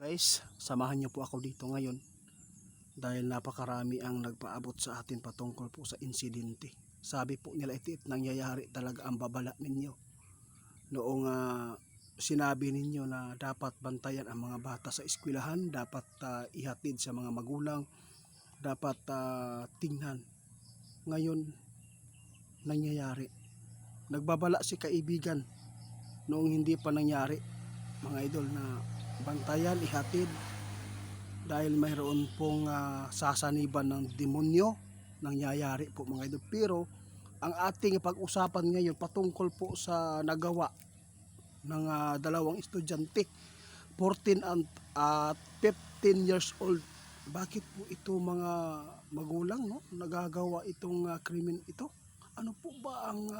Guys, samahan niyo po ako dito ngayon dahil napakarami ang nagpaabot sa atin patungkol po sa insidente. Sabi po nila ito nangyayari talaga ang babala ninyo. Noong sinabi ninyo na dapat bantayan ang mga bata sa eskwelahan, dapat ihatid sa mga magulang, dapat tingnan. Ngayon, nangyayari. Nagbabala si kaibigan noong hindi pa nangyari, mga idol, na bantayan, ihatid dahil mayroon pong sasaniban ng demonyo. Nangyayari po, mga idol. Pero ang ating pag-usapan ngayon patungkol po sa nagawa ng dalawang estudyante, 14 at 15 years old. Bakit po ito mga magulang nagagawa itong krimen ito? Ano po ba ang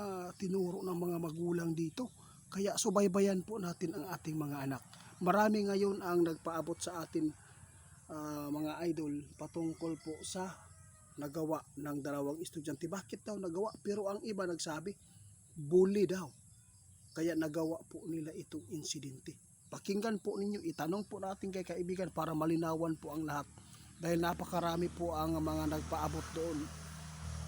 tinuro ng mga magulang dito? Kaya subaybayan po natin ang ating mga anak. Marami ngayon ang nagpaabot sa atin, mga idol, patungkol po sa nagawa ng dalawang estudyante. Bakit daw nagawa? Pero ang iba nagsabi, bully daw. Kaya nagawa po nila itong insidente. Pakinggan po ninyo, itanong po natin kay kaibigan para malinawan po ang lahat. Dahil napakarami po ang mga nagpaabot doon.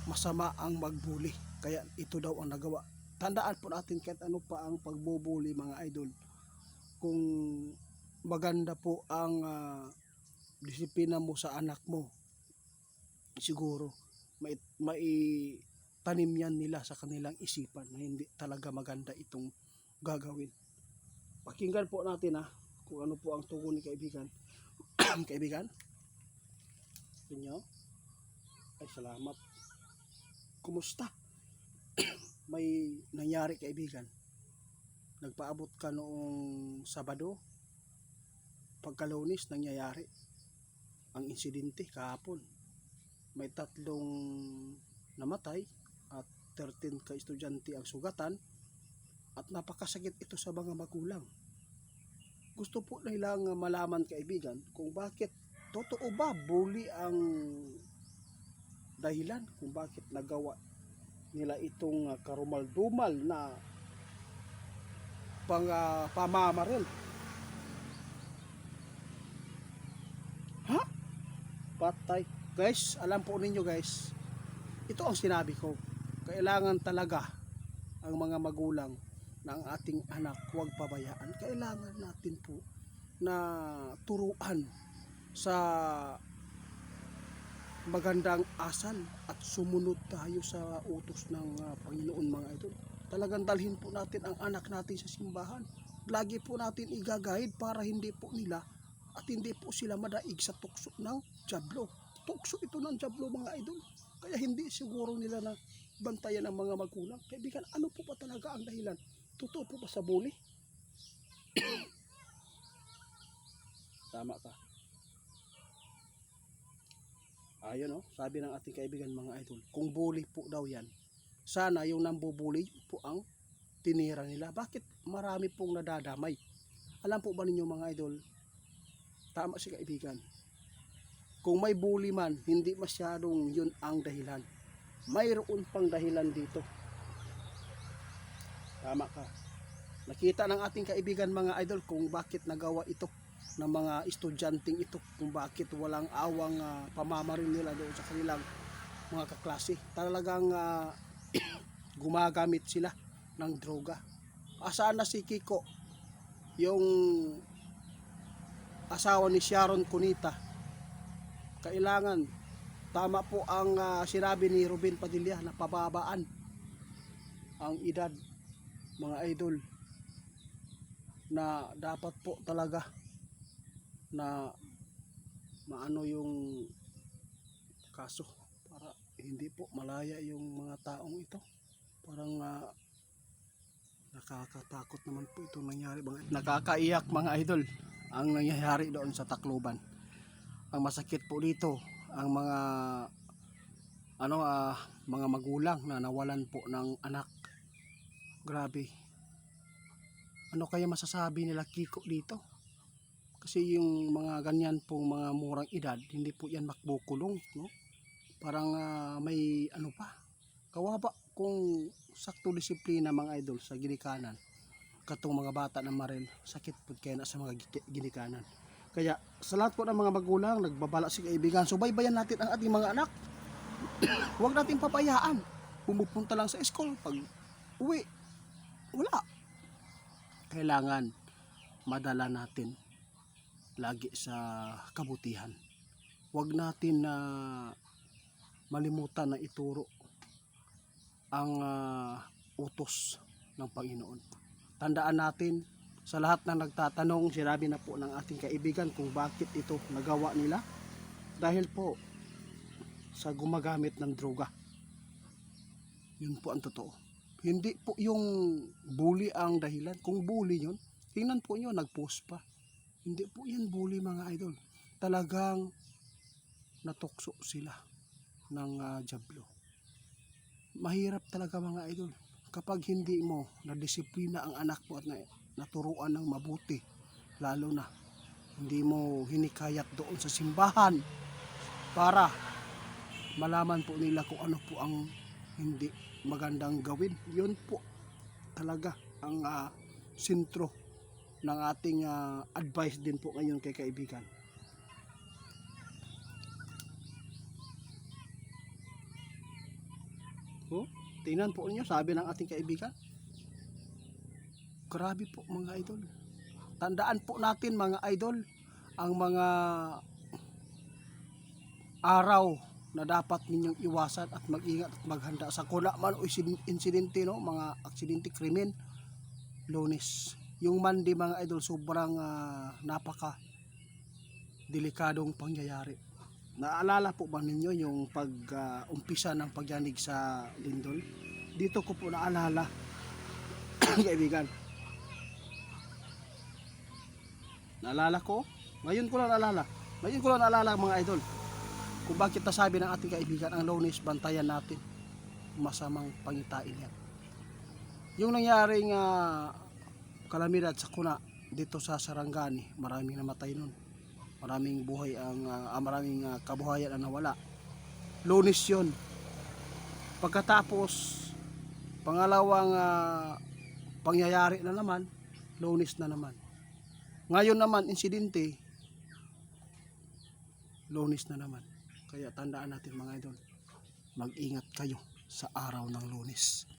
Masama ang magbuli. Kaya ito daw ang nagawa. Tandaan po natin kahit ano pa ang pagbubuli, mga idol. Kung maganda po ang disiplina mo sa anak mo, siguro may tanim yan nila sa kanilang isipan na hindi talaga maganda itong gagawin. Pakinggan po natin kung ano po ang tugon ni kaibigan. Kaibigan? Inyo? Ay, salamat. Kumusta? May nangyari, kaibigan. Nagpaabot ka noong Sabado, pagka-Lunes nangyayari ang insidente kahapon. May 3 namatay at 13 ka estudyante ang sugatan at napakasakit ito sa mga magulang. Gusto po nilang malaman, kaibigan, kung bakit totoo ba bully ang dahilan kung bakit nagawa nila itong karumal-dumal na pamamaril. Patay. Guys, alam po ninyo, guys, ito ang sinabi ko. Kailangan talaga ang mga magulang ng ating anak huwag pabayaan. Kailangan natin po na turuan sa magandang asal at sumunod tayo sa utos ng Panginoon, mga idol. Talagang dalhin po natin ang anak natin sa simbahan. Lagi po natin igagahid para hindi po nila at hindi po sila madaig sa tukso ng dyablo. Tukso ito ng dyablo, mga idol. Kaya hindi siguro nila na bantayan ang mga magulang. Kaibigan, ano po ba talaga ang dahilan? Totoo po ba sa bully? Tama ka. Ayun, sabi ng ating kaibigan, mga idol, kung bully po daw yan, sana yung nambubuli po ang tinira nila. Bakit marami pong nadadamay? Alam po ba ninyo, mga idol, tama si kaibigan, kung may bully man, hindi masyadong yun ang dahilan. Mayroon pang dahilan dito. Tama ka. Nakita ng ating kaibigan, mga idol, kung bakit nagawa ito ng mga estudyanteng ito, kung bakit walang awang pamamaril nila doon sa kanilang mga kaklase. Talagang gumagamit sila ng droga. Asaan na si Kiko, yung asawa ni Sharon Cunita? Kailangan, tama po ang sinabi ni Ruben Padilla na pababaan ang edad, mga idol, na dapat po talaga na maano yung kaso para hindi po malaya yung mga taong ito. Parang nakakatakot naman po itong nangyari. Nakakaiyak, mga idol, ang nangyayari doon sa Tacloban. Ang masakit po dito, ang mga mga magulang na nawalan po ng anak. Grabe. Ano kaya masasabi nila, Kiko, dito? Kasi yung mga ganyan pong mga murang edad, hindi po yan makbukulong, no? Parang may ano pa. Kawawa kung sakto disiplina, mga idol, sa ginikanan. Katong mga bata na maril, sakit po kaya na sa mga ginikanan. Kaya sa lahat po ng mga magulang, nagbabala si kaibigan, subaybayan natin ang ating mga anak. Huwag natin papayaan. Pumupunta lang sa school, pag uwi, wala. Kailangan madala natin lagi sa kabutihan. Huwag natin na malimutan na ituro ang utos ng Panginoon. Tandaan natin, sa lahat ng nagtatanong, sinabi na po ng ating kaibigan kung bakit ito nagawa nila. Dahil po sa gumagamit ng droga. Yun po ang totoo. Hindi po yung bully ang dahilan. Kung bully yun, tingnan po nyo, nag-post pa. Hindi po yan bully mga idol. Talagang natukso sila ng jablo. Mahirap talaga mga idol. Kapag hindi mo nadisiplina ang anak mo at naturuan ng mabuti, lalo na hindi mo hinikayat doon sa simbahan para malaman po nila kung ano po ang hindi magandang gawin. Yun po talaga ang sentro ng ating advice din po ngayon kay kaibigan. Oh, tingnan po niyo, sabi ng ating kaibigan. Grabe po mga idol. Tandaan po natin mga idol, ang mga araw na dapat ninyong iwasan at mag-ingat at maghanda sa kuna man o insidente, no, mga aksidente, krimen. Lunes. Yung Monday mga idol, sobrang napaka delikadong pangyayari. Naalala po ba ninyo yung umpisa ng pagyanig sa lindol? Dito ko po naalala kaibigan. Naalala ko? Ngayon ko lang naalala. Ngayon ko lang naalala mga idol. Kung bakit nasabi ng ating kaibigan, ang Lunes, bantayan natin. Masamang pangitain yan. Yung nangyaring kalamidad sa kuna dito sa Sarangani, maraming namatay nun. Maraming buhay maraming kabuhayan ang nawala. Lunes yun. Pagkatapos, pangalawang pangyayari na naman, Lunes na naman. Ngayon naman, insidente, Lunes na naman. Kaya tandaan natin mga idol, mag-ingat kayo sa araw ng Lunes.